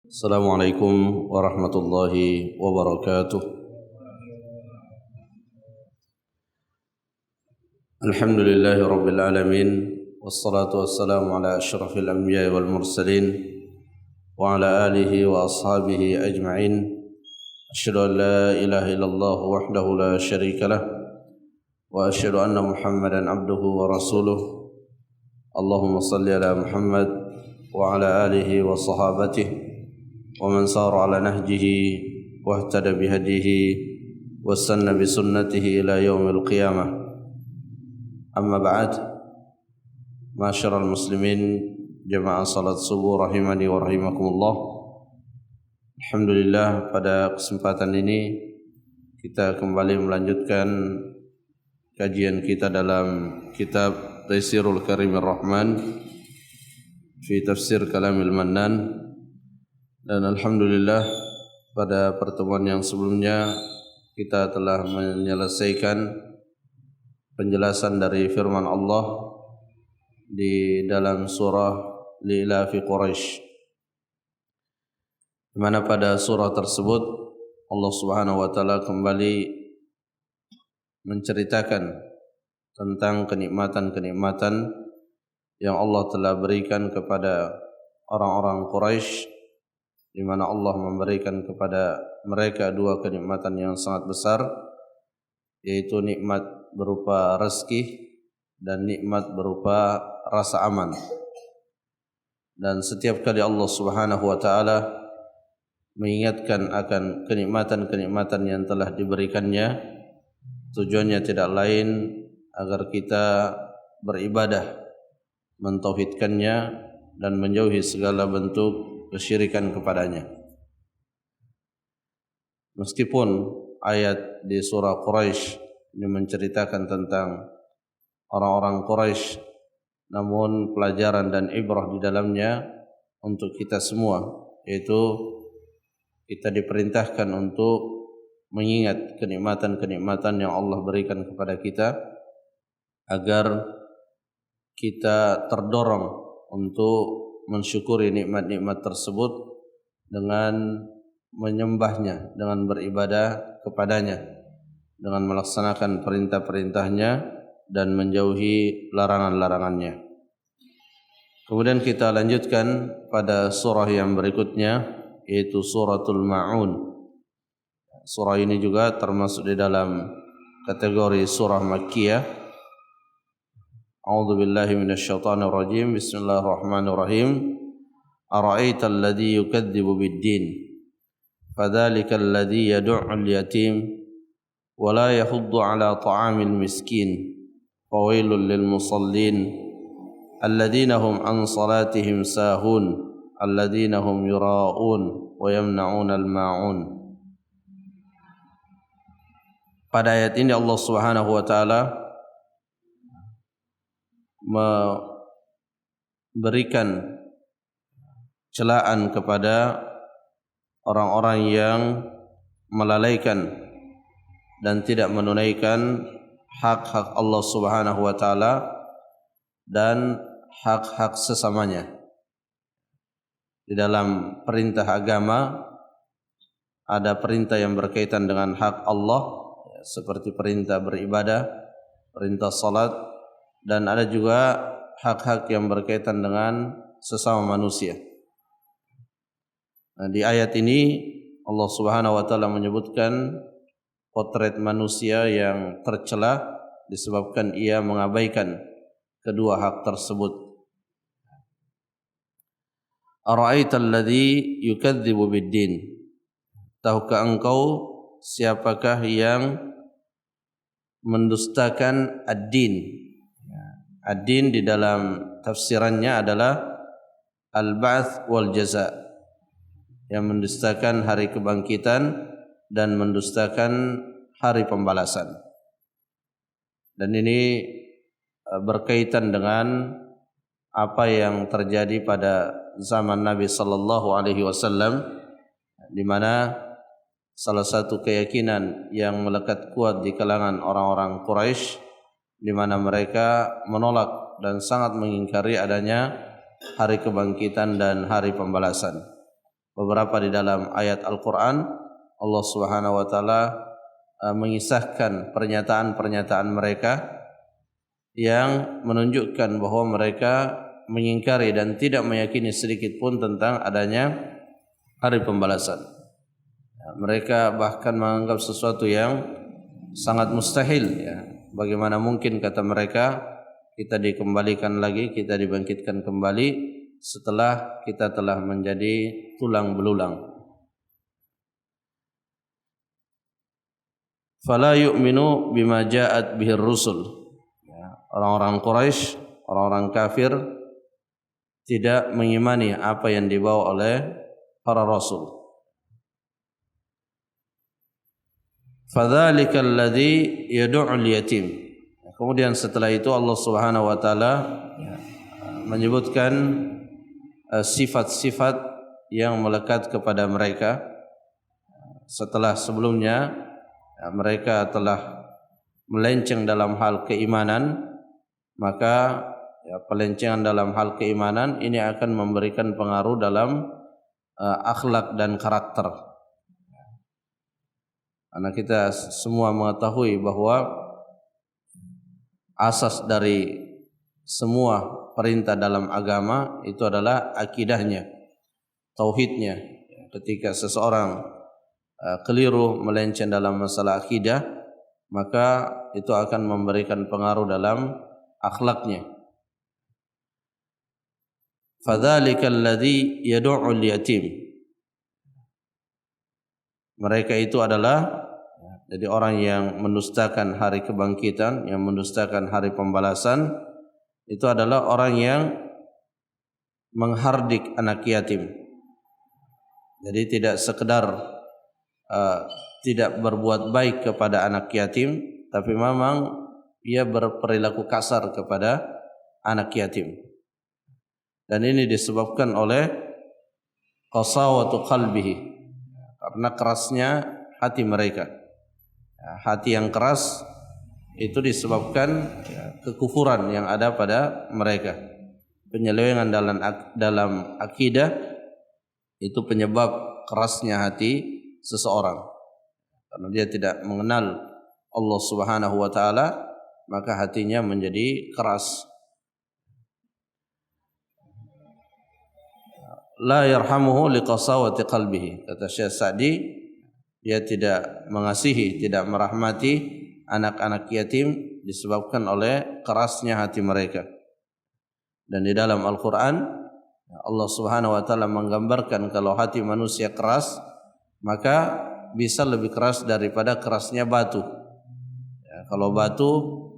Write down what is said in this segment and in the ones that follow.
Assalamualaikum warahmatullahi wabarakatuh. Alhamdulillahi rabbil alamin, wassalatu wassalamu ala asyrafil anbiya'i wal mursalin wa ala alihi wa ashabihi ajma'in. Asyhadu an la ilaha illallah wahdahu la syarika lah wa asyhadu anna Muhammadan abduhu wa rasuluh. Allahumma salli ala Muhammad wa ala alihi wa sahabatihi wa man sara ala nahjihi wa ihtada bihadihi wa sanna bi sunnatihi ila yaumil qiyamah. Amma ba'd. Ma'asyiral muslimin, jamaah salat subuh rahimani wa rahimakumullah. Alhamdulillah, pada kesempatan ini kita kembali melanjutkan kajian kita dalam kitab Taisirul Karimir Rahman fi Tafsir Kalamil Mannan. Dan alhamdulillah, pada pertemuan yang sebelumnya kita telah menyelesaikan penjelasan dari firman Allah di dalam surah Li'ilafi Quraisy, di mana pada surah tersebut Allah Subhanahu wa taala kembali menceritakan tentang kenikmatan-kenikmatan yang Allah telah berikan kepada orang-orang Quraisy, di mana Allah memberikan kepada mereka dua kenikmatan yang sangat besar, yaitu nikmat berupa rezeki dan nikmat berupa rasa aman. Dan setiap kali Allah Subhanahu wa taala mengingatkan akan kenikmatan-kenikmatan yang telah diberikannya, tujuannya tidak lain agar kita beribadah, mentauhidkannya dan menjauhi segala bentuk kesyirikan kepadanya. Meskipun ayat di surah Quraisy ini menceritakan tentang orang-orang Quraisy, namun pelajaran dan ibrah di dalamnya untuk kita semua, yaitu kita diperintahkan untuk mengingat kenikmatan-kenikmatan yang Allah berikan kepada kita, agar kita terdorong untuk mensyukuri nikmat-nikmat tersebut dengan menyembahnya, dengan beribadah kepadanya, dengan melaksanakan perintah-perintahnya dan menjauhi larangan-larangannya. Kemudian kita lanjutkan pada surah yang berikutnya, yaitu suratul Ma'un. Surah ini juga termasuk di dalam kategori surah Makkiyah. A'udzu billahi minasyaitonir rajim. Bismillahirrahmanirrahim. Ara'aital ladzi yukadzibu bid-din fadzalikal ladzi yad'ul yatim wa la yahuddu 'ala ta'amil miskin fawailul lil musallin alladzina hum an salatihim sahun alladzina hum yura'un wa yamna'unal ma'un. Pada ayat ini Allah Subhanahu wa taala memberikan celaan kepada orang-orang yang melalaikan dan tidak menunaikan hak-hak Allah Subhanahu wa taala dan hak-hak sesamanya. Di dalam perintah agama ada perintah yang berkaitan dengan hak Allah, seperti perintah beribadah, perintah salat, dan ada juga hak-hak yang berkaitan dengan sesama manusia. Nah, di ayat ini Allah Subhanahu wa taala menyebutkan potret manusia yang tercela disebabkan ia mengabaikan kedua hak tersebut. Ara'aital ladzi yukadzibu bid-din. Tahukah engkau siapakah yang mendustakan ad-din? Ad-din di dalam tafsirannya adalah al-ba'ts wal jaza', yang mendustakan hari kebangkitan dan mendustakan hari pembalasan. Dan ini berkaitan dengan apa yang terjadi pada zaman Nabi sallallahu alaihi wasallam, di mana salah satu keyakinan yang melekat kuat di kalangan orang-orang Quraisy, di mana mereka menolak dan sangat mengingkari adanya hari kebangkitan dan hari pembalasan. beberapa di dalam ayat Al-Quran Allah Subhanahu wa Ta'ala mengisahkan pernyataan-pernyataan mereka yang menunjukkan bahwa mereka mengingkari dan tidak meyakini sedikit pun tentang adanya hari pembalasan. Mereka bahkan menganggap sesuatu yang sangat mustahil. Bagaimana mungkin, kata mereka, kita dikembalikan lagi, kita dibangkitkan kembali setelah kita telah menjadi tulang belulang. Fala yu'minu bima ja'at bihir rusul. Orang-orang Quraisy, orang-orang kafir tidak mengimani apa yang dibawa oleh para rasul. Fadzalika alladzi yad'ul yatim. Kemudian setelah itu Allah Subhanahu wa Ta'ala menyebutkan sifat-sifat yang melekat kepada mereka setelah sebelumnya mereka telah melenceng dalam hal keimanan. Maka pelencengan dalam hal keimanan ini akan memberikan pengaruh dalam akhlak dan karakter. Karena kita semua mengetahui bahwa asas dari semua perintah dalam agama itu adalah akidahnya, tauhidnya. Ketika seseorang keliru melenceng dalam masalah akidah, maka itu akan memberikan pengaruh dalam akhlaknya. Fadzalikal ladzi yad'ul yatim. Mereka itu adalah jadi orang yang mendustakan hari kebangkitan, yang mendustakan hari pembalasan, itu adalah orang yang menghardik anak yatim. Jadi tidak sekedar tidak berbuat baik kepada anak yatim, tapi memang ia berperilaku kasar kepada anak yatim. Dan ini disebabkan oleh qasawatu qalbihi, karena kerasnya hati mereka. Hati yang keras itu disebabkan kekufuran yang ada pada mereka. Penyelewengan dalam akidah itu penyebab kerasnya hati seseorang. Karena dia tidak mengenal Allah Subhanahu wa Ta'ala, maka hatinya menjadi keras. La yarhamuhu liqasawati qalbihi. Kata Syekh Sa'di, dia tidak mengasihi, tidak merahmati anak-anak yatim disebabkan oleh kerasnya hati mereka. Dan di dalam Al-Quran Allah Subhanahu wa Ta'ala menggambarkan kalau hati manusia keras, maka bisa lebih keras daripada kerasnya batu. Kalau batu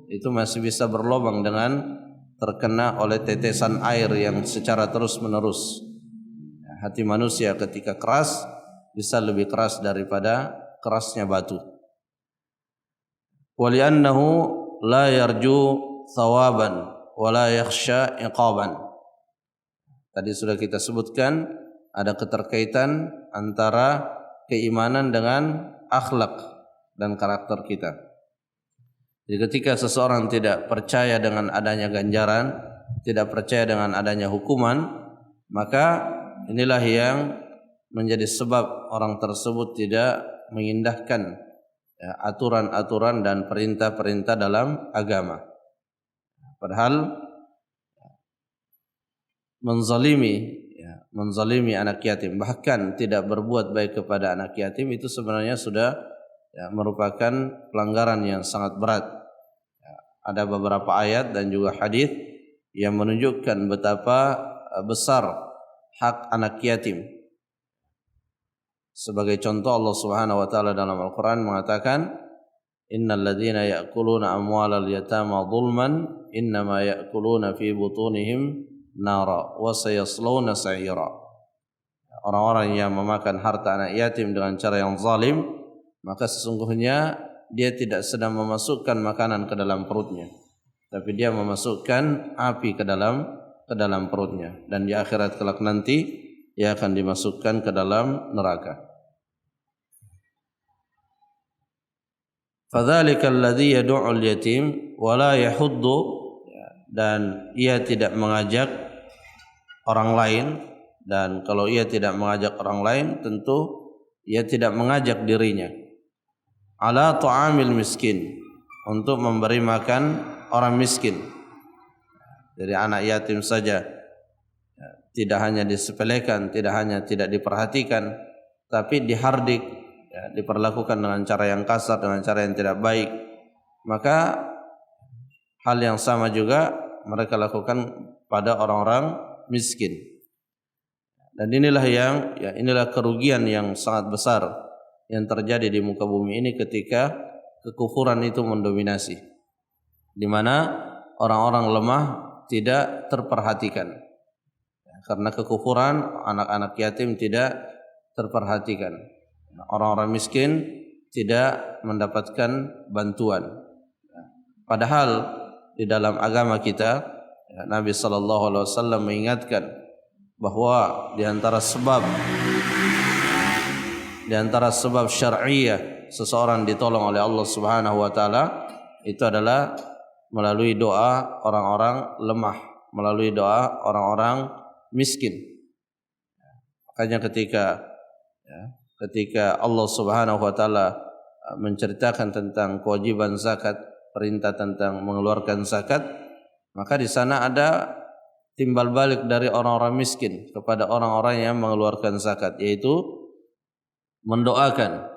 itu masih bisa berlubang dengan terkena oleh tetesan air yang secara terus menerus. Hati manusia ketika keras bisa lebih keras daripada kerasnya batu. Wali'annahu la yarju thawaban wa la yakhsha iqaban. Tadi sudah kita sebutkan ada keterkaitan antara keimanan dengan akhlak dan karakter kita. Jadi ketika seseorang tidak percaya dengan adanya ganjaran, tidak percaya dengan adanya hukuman, maka inilah yang menjadi sebab orang tersebut tidak mengindahkan aturan-aturan dan perintah-perintah dalam agama. Padahal menzalimi anak yatim, bahkan tidak berbuat baik kepada anak yatim, itu sebenarnya sudah merupakan pelanggaran yang sangat berat. Ada beberapa ayat dan juga hadis yang menunjukkan betapa besar hak anak yatim. Sebagai contoh, Allah Subhanahu wa Ta'ala dalam Al-Quran mengatakan, innal ladzina ya'kuluna amwalal yatama zulman innama ya'kuluna fi butunihim nara wa sayaslawna sa'ira. Orang-orang yang memakan harta anak yatim dengan cara yang zalim, maka sesungguhnya dia tidak sedang memasukkan makanan ke dalam perutnya, tapi dia memasukkan api ke dalam perutnya, dan di akhirat kelak nanti ia akan dimasukkan ke dalam neraka. Fadzalika alladzi yad'ul yatim wa la yahuddu, dan ia tidak mengajak orang lain Dan kalau ia tidak mengajak orang lain, tentu ia tidak mengajak dirinya. Ala ta'amil miskin, untuk memberi makan orang miskin. Dari anak yatim saja tidak hanya disepelekan, tidak hanya tidak diperhatikan, tapi dihardik, diperlakukan dengan cara yang kasar, dengan cara yang tidak baik. Maka hal yang sama juga mereka lakukan pada orang-orang miskin. Dan inilah kerugian yang sangat besar yang terjadi di muka bumi ini ketika kekufuran itu mendominasi, di mana orang-orang lemah tidak terperhatikan. Karena kekufuran, anak-anak yatim tidak terperhatikan. Orang-orang miskin tidak mendapatkan bantuan. Padahal di dalam agama kita, Nabi SAW mengingatkan bahwa di antara sebab syar'iyah seseorang ditolong oleh Allah Subhanahu wa taala itu adalah melalui doa orang-orang lemah, melalui doa orang-orang miskin. Makanya ketika Allah Subhanahu wa taala menceritakan tentang kewajiban zakat, perintah tentang mengeluarkan zakat, maka di sana ada timbal balik dari orang-orang miskin kepada orang-orang yang mengeluarkan zakat, yaitu mendoakan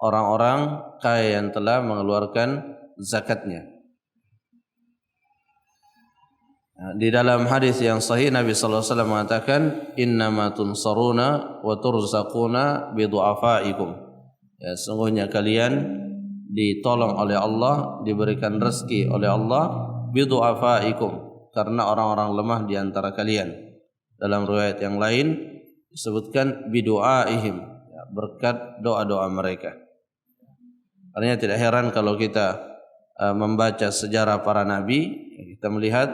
orang-orang kaya yang telah mengeluarkan zakatnya. Di dalam hadis yang sahih Nabi sallallahu alaihi wasallam mengatakan, "Innama tunsaruna wa turzaquna bi du'afaikum." Ya, sungguhnya kalian ditolong oleh Allah, diberikan rezeki oleh Allah bi du'afaikum, karena orang-orang lemah di antara kalian. Dalam riwayat yang lain disebutkan bi du'aihim, ya, berkat doa-doa mereka. Artinya tidak heran kalau kita membaca sejarah para nabi, kita melihat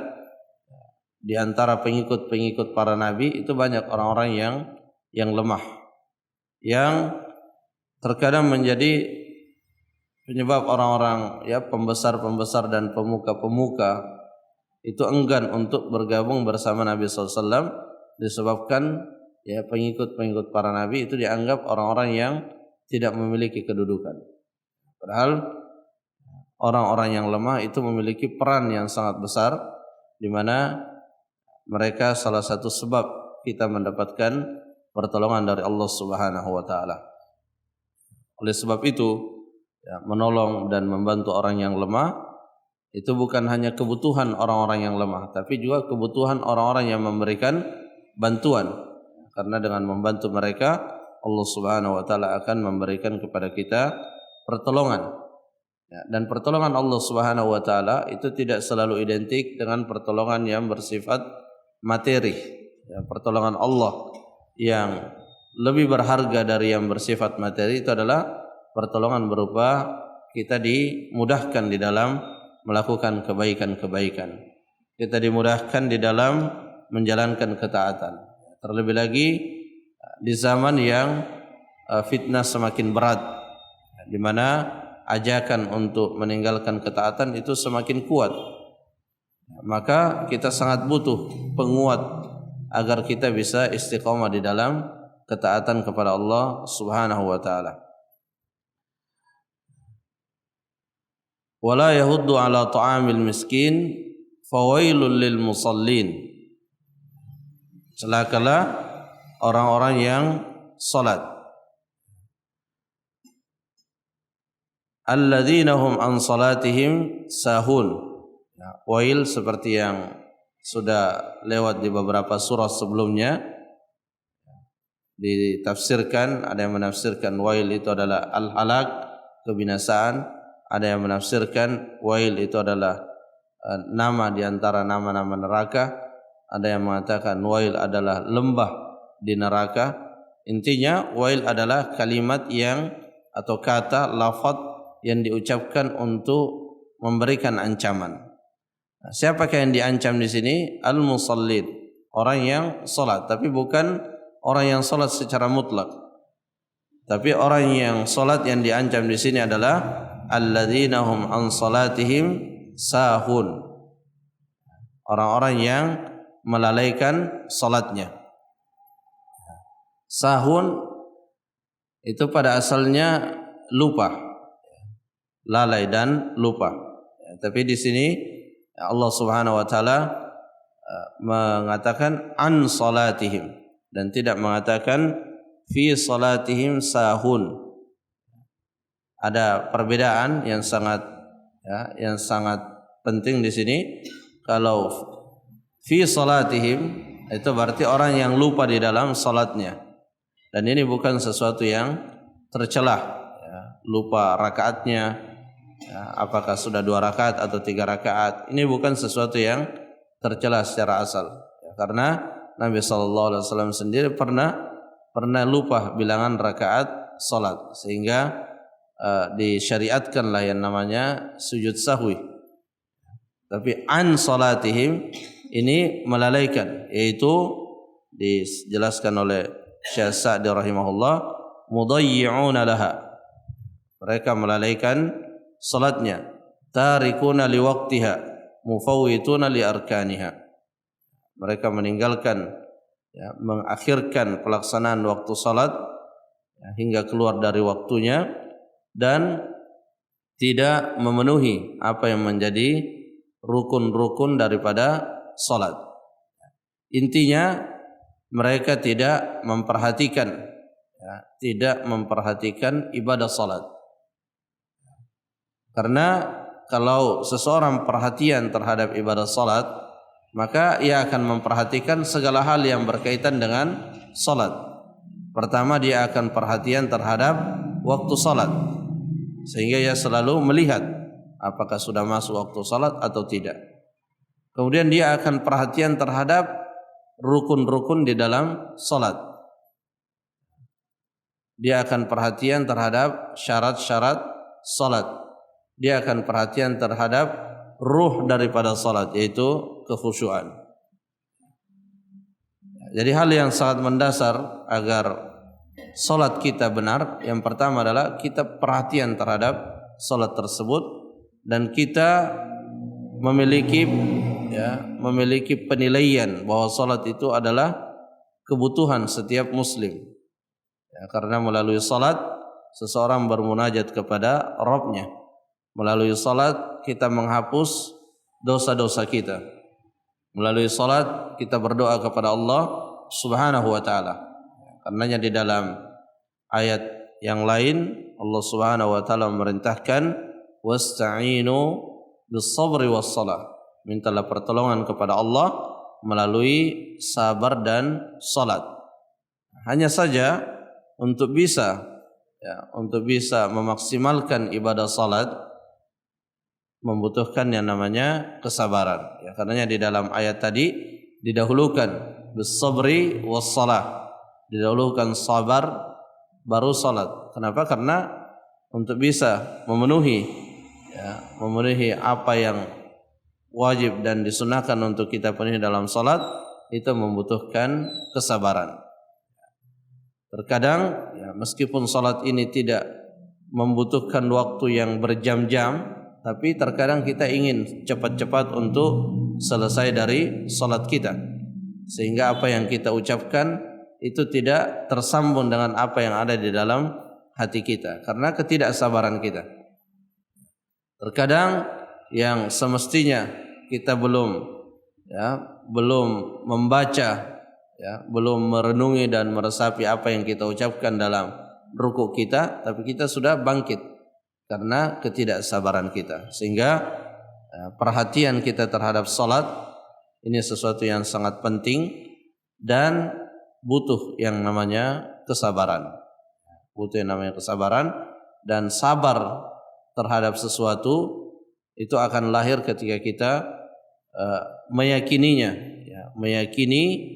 di antara pengikut-pengikut para nabi itu banyak orang-orang yang lemah, yang terkadang menjadi penyebab orang-orang pembesar-pembesar dan pemuka-pemuka itu enggan untuk bergabung bersama Nabi SAW, disebabkan pengikut-pengikut para nabi itu dianggap orang-orang yang tidak memiliki kedudukan. Padahal orang-orang yang lemah itu memiliki peran yang sangat besar, di mana mereka salah satu sebab kita mendapatkan pertolongan dari Allah Subhanahu wa taala. Oleh sebab itu, menolong dan membantu orang yang lemah itu bukan hanya kebutuhan orang-orang yang lemah, tapi juga kebutuhan orang-orang yang memberikan bantuan. Karena dengan membantu mereka, Allah Subhanahu wa taala akan memberikan kepada kita pertolongan. Dan pertolongan Allah Subhanahu wa taala itu tidak selalu identik dengan pertolongan yang bersifat materi. Pertolongan Allah yang lebih berharga dari yang bersifat materi itu adalah pertolongan berupa kita dimudahkan di dalam melakukan kebaikan-kebaikan. Kita dimudahkan di dalam menjalankan ketaatan. Terlebih lagi di zaman yang fitnah semakin berat, di mana ajakan untuk meninggalkan ketaatan itu semakin kuat. Maka kita sangat butuh penguat agar kita bisa istiqamah di dalam ketaatan kepada Allah Subhanahu wa taala. Wala yahuddu ala ta'amil miskin fawailul lil musallin. Celakalah orang-orang yang salat, alladzina hum an salatihim sahun. Wail seperti yang sudah lewat di beberapa surah sebelumnya ditafsirkan, ada yang menafsirkan wail itu adalah al-halak, kebinasaan. Ada yang menafsirkan wail itu adalah nama di antara nama-nama neraka. Ada yang mengatakan wail adalah lembah di neraka. Intinya wail adalah kalimat yang atau kata lafaz yang diucapkan untuk memberikan ancaman. Siapakah yang diancam di sini? Al-musallin, orang yang salat, tapi bukan orang yang salat secara mutlak. Tapi orang yang salat yang diancam di sini adalah alladzina hum an salatihim sahun, orang-orang yang melalaikan salatnya. Sahun itu pada asalnya lupa, lalai dan lupa. Tapi di sini Allah Subhanahu wa taala mengatakan an salatihim dan tidak mengatakan fi salatihim sahun. Ada perbedaan yang sangat penting di sini. Kalau fi salatihim itu berarti orang yang lupa di dalam salatnya, dan ini bukan sesuatu yang tercelah, lupa rakaatnya, apakah sudah 2 rakaat atau 3 rakaat. Ini bukan sesuatu yang tercela secara asal, karena Nabi SAW sendiri pernah lupa bilangan rakaat salat, sehingga disyariatkanlah yang namanya sujud sahwi. Tapi an salatihim ini melalaikan, yaitu dijelaskan oleh Syekh Sa'di rahimahullah, mudayyi'una laha, mereka melalaikan salatnya, tarikuna liwaqtiha, mufawwituna li arkaniha, mereka meninggalkan, mengakhirkan pelaksanaan waktu salat hingga keluar dari waktunya, dan tidak memenuhi apa yang menjadi rukun-rukun daripada salat. Intinya mereka tidak memperhatikan ibadah salat. Karena kalau seseorang perhatian terhadap ibadah salat, maka ia akan memperhatikan segala hal yang berkaitan dengan salat. Pertama, dia akan perhatian terhadap waktu salat, sehingga ia selalu melihat apakah sudah masuk waktu salat atau tidak. Kemudian dia akan perhatian terhadap rukun-rukun di dalam salat. Dia akan perhatian terhadap syarat-syarat salat. Dia akan perhatian terhadap ruh daripada salat, yaitu kekhusyuan. Jadi hal yang sangat mendasar agar salat kita benar, yang pertama adalah kita perhatian terhadap salat tersebut, dan kita memiliki penilaian bahwa salat itu adalah kebutuhan setiap muslim. Karena melalui salat seseorang bermunajat kepada Rabb-Nya. Melalui salat kita menghapus dosa-dosa kita. Melalui salat kita berdoa kepada Allah Subhanahu wa taala. Karenanya di dalam ayat yang lain Allah Subhanahu wa taala memerintahkan wasta'inu bis-sabri was-salah. Mintalah pertolongan kepada Allah melalui sabar dan salat. Hanya saja untuk bisa memaksimalkan ibadah salat membutuhkan yang namanya kesabaran. Karenanya di dalam ayat tadi didahulukan bis-sabri was-salah. Didahulukan sabar baru salat. Kenapa? Karena untuk bisa memenuhi apa yang wajib dan disunahkan untuk kita penuhi dalam salat, itu membutuhkan kesabaran. Terkadang meskipun salat ini tidak membutuhkan waktu yang berjam-jam, tapi terkadang kita ingin cepat-cepat untuk selesai dari salat kita, sehingga apa yang kita ucapkan itu tidak tersambung dengan apa yang ada di dalam hati kita karena ketidaksabaran kita. Terkadang yang semestinya kita belum membaca, belum merenungi dan meresapi apa yang kita ucapkan dalam rukuk kita, tapi kita sudah bangkit karena ketidaksabaran kita. Sehingga perhatian kita terhadap salat ini sesuatu yang sangat penting dan butuh yang namanya kesabaran. Butuh yang namanya kesabaran, dan sabar terhadap sesuatu itu akan lahir ketika kita meyakininya, meyakini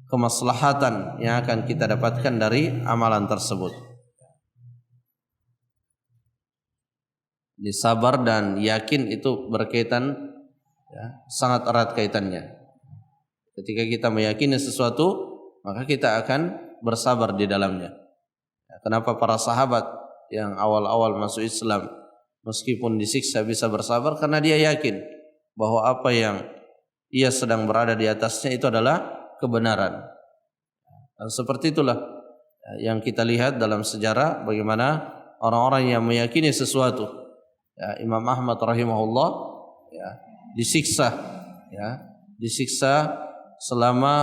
kemaslahatan yang akan kita dapatkan dari amalan tersebut. Di sabar dan yakin itu berkaitan, sangat erat kaitannya. Ketika kita meyakini sesuatu, maka kita akan bersabar di dalamnya. Kenapa para sahabat yang awal-awal masuk Islam meskipun disiksa bisa bersabar? Karena dia yakin bahwa apa yang ia sedang berada di atasnya itu adalah kebenaran. Dan seperti itulah yang kita lihat dalam sejarah bagaimana orang-orang yang meyakini sesuatu. Ya, Imam Ahmad rahimahullah ya, disiksa selama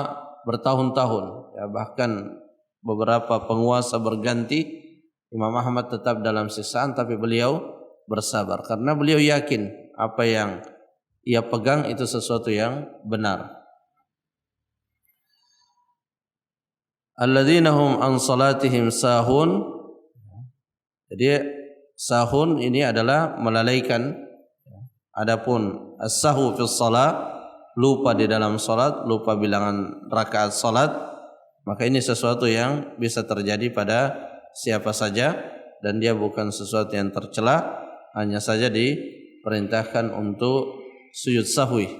bertahun-tahun. Ya, bahkan beberapa penguasa berganti, Imam Ahmad tetap dalam siksaan, tapi beliau bersabar karena beliau yakin apa yang ia pegang itu sesuatu yang benar. Alladzina hum an salatihim sahun. Jadi sahun ini adalah melalaikan. Adapun as-sahwu fi shalah, lupa di dalam salat, lupa bilangan rakaat salat, maka ini sesuatu yang bisa terjadi pada siapa saja dan dia bukan sesuatu yang tercela, hanya saja diperintahkan untuk sujud sahwi.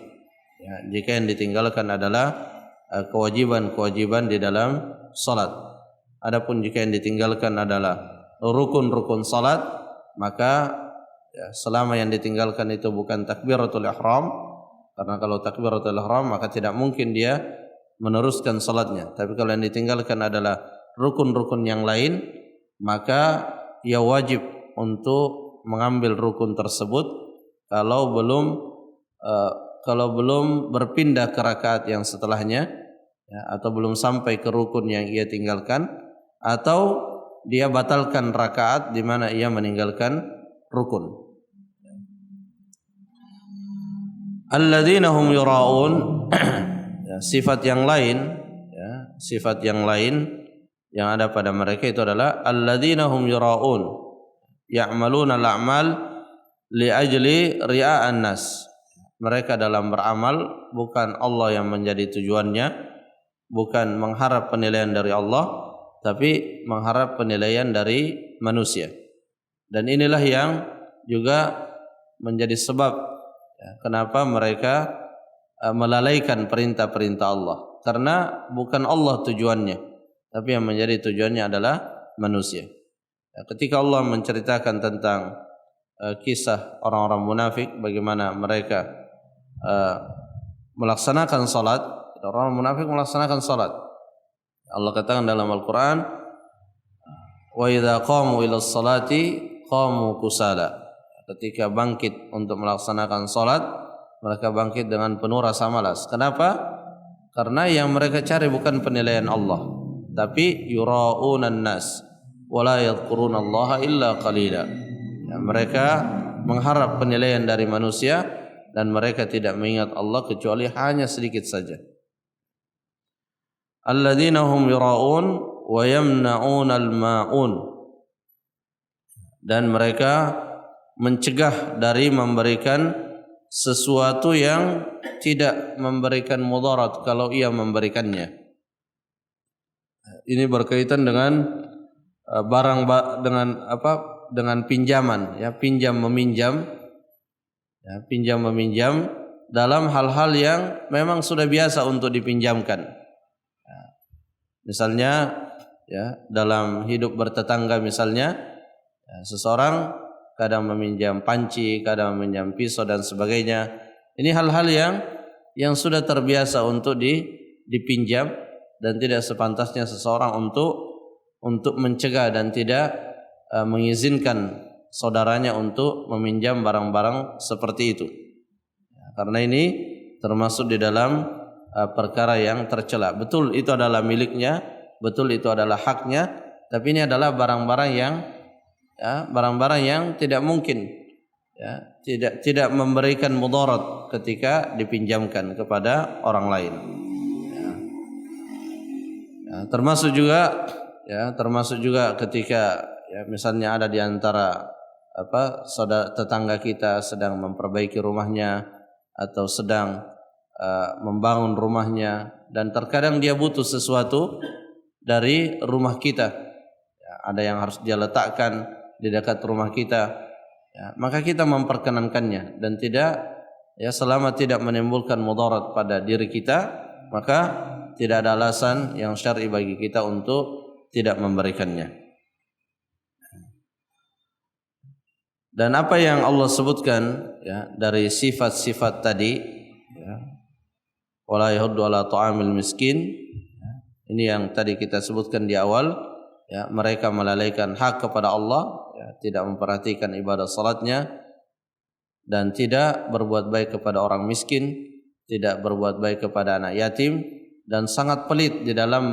Ya, jika yang ditinggalkan adalah kewajiban-kewajiban di dalam salat. Adapun jika yang ditinggalkan adalah rukun-rukun salat, maka ya, selama yang ditinggalkan itu bukan takbiratul ihram, karena kalau takbiratul ihram maka tidak mungkin dia meneruskan salatnya. Tapi kalau yang ditinggalkan adalah rukun-rukun yang lain, maka ia wajib untuk mengambil rukun tersebut kalau belum berpindah ke rakaat yang setelahnya, ya, atau belum sampai ke rukun yang ia tinggalkan, atau dia batalkan rakaat di mana ia meninggalkan rukun. Alladzina hum yura'un. Ya, sifat yang lain yang ada pada mereka itu adalah alladzina hum yura'un ya'maluna al-a'mal li ajli ria'an nas. Mereka dalam beramal bukan Allah yang menjadi tujuannya, bukan mengharap penilaian dari Allah, tapi mengharap penilaian dari manusia. Dan inilah yang juga menjadi sebab ya, kenapa mereka melalaikan perintah-perintah Allah. Karena bukan Allah tujuannya, tapi yang menjadi tujuannya adalah manusia. Ya, ketika Allah menceritakan tentang kisah orang-orang munafik, bagaimana mereka melaksanakan salat, orang munafik melaksanakan salat. Allah katakan dalam Al-Quran, wa idza qamu ila sholati qamu kusala. Ketika bangkit untuk melaksanakan salat, mereka bangkit dengan penuh rasa malas. Kenapa? Karena yang mereka cari bukan penilaian Allah, tapi yura'unan nas wa la yadhkurunallaha illa qalila. Ya, mereka mengharap penilaian dari manusia dan mereka tidak mengingat Allah kecuali hanya sedikit saja. Alladzina hum yura'un wa yamna'unal ma'un. Dan mereka mencegah dari memberikan sesuatu yang tidak memberikan mudarat kalau ia memberikannya. Ini berkaitan dengan dengan pinjaman, ya, pinjam meminjam dalam hal-hal yang memang sudah biasa untuk dipinjamkan. Ya, misalnya ya, dalam hidup bertetangga misalnya, ya, seseorang kadang meminjam panci, kadang meminjam pisau dan sebagainya. Ini hal-hal yang sudah terbiasa untuk dipinjam dan tidak sepantasnya seseorang untuk mencegah dan tidak mengizinkan saudaranya untuk meminjam barang-barang seperti itu. Ya, karena ini termasuk di dalam perkara yang tercela. Betul itu adalah miliknya, betul itu adalah haknya, tapi ini adalah barang-barang yang tidak mungkin, ya, tidak memberikan mudarat ketika dipinjamkan kepada orang lain. Ya. Ya, termasuk juga ketika ya, misalnya ada di antara saudara tetangga kita sedang memperbaiki rumahnya atau sedang membangun rumahnya dan terkadang dia butuh sesuatu dari rumah kita, ya, ada yang harus dia letakkan di dekat rumah kita, ya, maka kita memperkenankannya dan selama tidak menimbulkan mudarat pada diri kita, maka tidak ada alasan yang syar'i bagi kita untuk tidak memberikannya. Dan apa yang Allah sebutkan, ya, dari sifat-sifat tadi, ya, wala yahuddu ala ta'amil miskin. Ini yang tadi kita sebutkan di awal, ya, mereka melalaikan hak kepada Allah, ya, tidak memperhatikan ibadah salatnya dan tidak berbuat baik kepada orang miskin, tidak berbuat baik kepada anak yatim, dan sangat pelit di dalam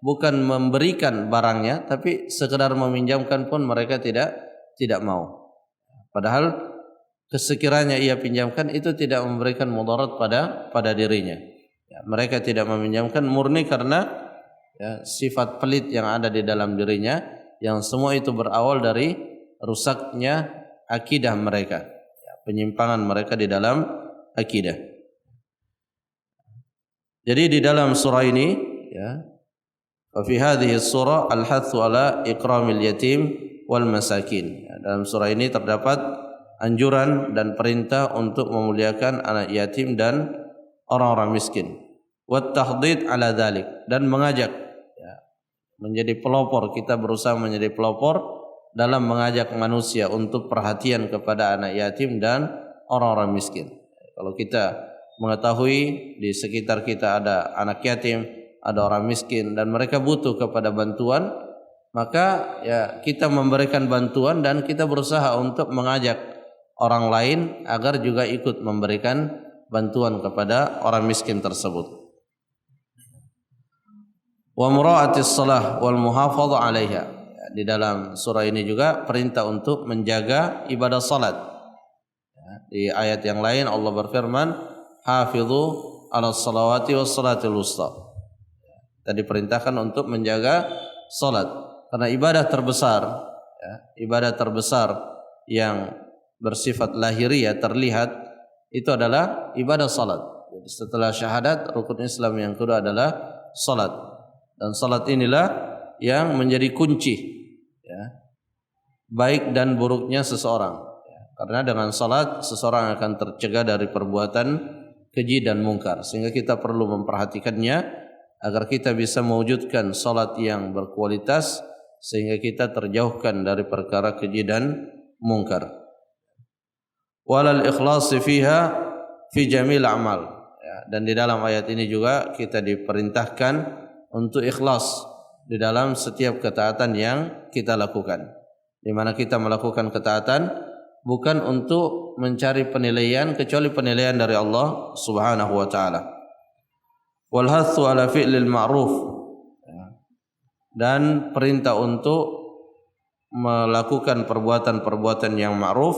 bukan memberikan barangnya, tapi sekedar meminjamkan pun mereka tidak mau. Padahal sekiranya ia pinjamkan itu tidak memberikan mudarat pada dirinya. Ya, mereka tidak meminjamkan murni karena sifat pelit yang ada di dalam dirinya, yang semua itu berawal dari rusaknya akidah mereka, penyimpangan mereka di dalam akidah. Jadi di dalam surah ini, fi hadhihi surah al-hathu ala ikramil yatim wal masakin. Dalam surah ini terdapat anjuran dan perintah untuk memuliakan anak yatim dan orang-orang miskin. Wat tahdid ala dzalik, dan mengajak, menjadi pelopor, kita berusaha menjadi pelopor dalam mengajak manusia untuk perhatian kepada anak yatim dan orang-orang miskin. Kalau kita mengetahui di sekitar kita ada anak yatim, ada orang miskin dan mereka butuh kepada bantuan, maka kita memberikan bantuan dan kita berusaha untuk mengajak orang lain agar juga ikut memberikan bantuan kepada orang miskin tersebut. Wa mura'atis shalah wal muhafadhah 'alaiha. Di dalam surah ini juga perintah untuk menjaga ibadah salat. Di ayat yang lain Allah berfirman, "Hafidhu 'alas salawati was salatil wusta." Tadi perintahkan untuk menjaga salat karena ibadah terbesar yang bersifat lahiriah terlihat itu adalah ibadah salat. Jadi setelah syahadat, rukun Islam yang kedua adalah salat. Dan salat inilah yang menjadi kunci baik dan buruknya seseorang. Karena dengan salat seseorang akan tercegah dari perbuatan keji dan mungkar. Sehingga kita perlu memperhatikannya agar kita bisa mewujudkan salat yang berkualitas sehingga kita terjauhkan dari perkara keji dan mungkar. Walal ikhlasi fiha fi jamil amal. Dan di dalam ayat ini juga kita diperintahkan untuk ikhlas di dalam setiap ketaatan yang kita lakukan. Di mana kita melakukan ketaatan bukan untuk mencari penilaian kecuali penilaian dari Allah Subhanahu wa taala. Wal hathu ala fi'lil ma'ruf, dan perintah untuk melakukan perbuatan-perbuatan yang ma'ruf,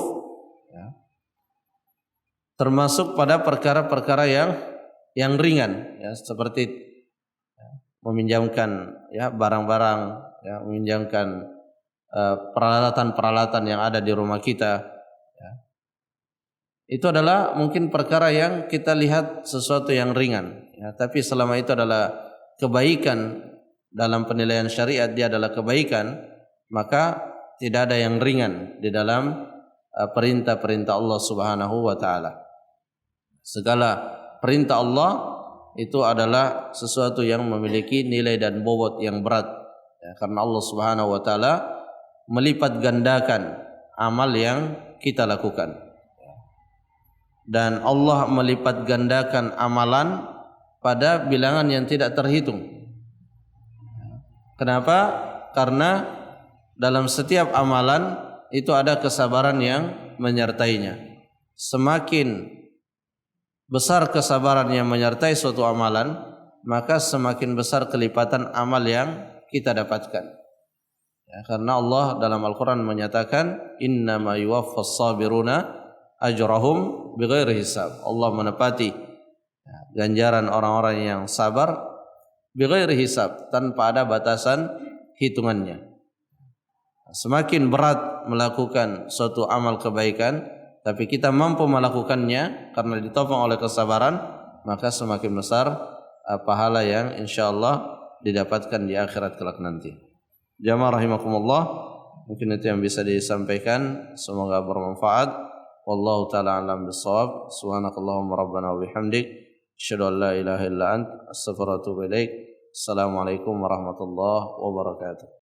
termasuk pada perkara-perkara yang ringan, seperti meminjamkan barang-barang, meminjamkan peralatan-peralatan yang ada di rumah kita. Itu adalah mungkin perkara yang kita lihat sesuatu yang ringan, tapi selama itu adalah kebaikan dalam penilaian syariat, dia adalah kebaikan, maka tidak ada yang ringan di dalam perintah-perintah Allah Subhanahu wa taala. Segala perintah Allah itu adalah sesuatu yang memiliki nilai dan bobot yang berat, karena Allah Subhanahu wa taala melipat gandakan amal yang kita lakukan. Dan Allah melipat gandakan amalan pada bilangan yang tidak terhitung. Kenapa? Karena dalam setiap amalan itu ada kesabaran yang menyertainya. Semakin besar kesabaran yang menyertai suatu amalan, maka semakin besar kelipatan amal yang kita dapatkan. Karena Allah dalam Al-Quran menyatakan, innama yuwaffas sabiruna ajrahum bighairi hisab. Allah menepati ganjaran orang-orang yang sabar bighairi hisab, tanpa ada batasan hitungannya. Semakin berat melakukan suatu amal kebaikan, tapi kita mampu melakukannya karena ditopang oleh kesabaran, maka semakin besar pahala yang insyaallah didapatkan di akhirat kelak nanti. Jamaah rahimakumullah, mungkin itu yang bisa disampaikan, semoga bermanfaat. Wallahu taala alam bissawab. Subhanakallahumma rabbana wa bihamdik, asyhadu an la ilaha illa ant, astaghfiruka wa atubu ilaik. Assalamualaikum warahmatullahi wabarakatuh.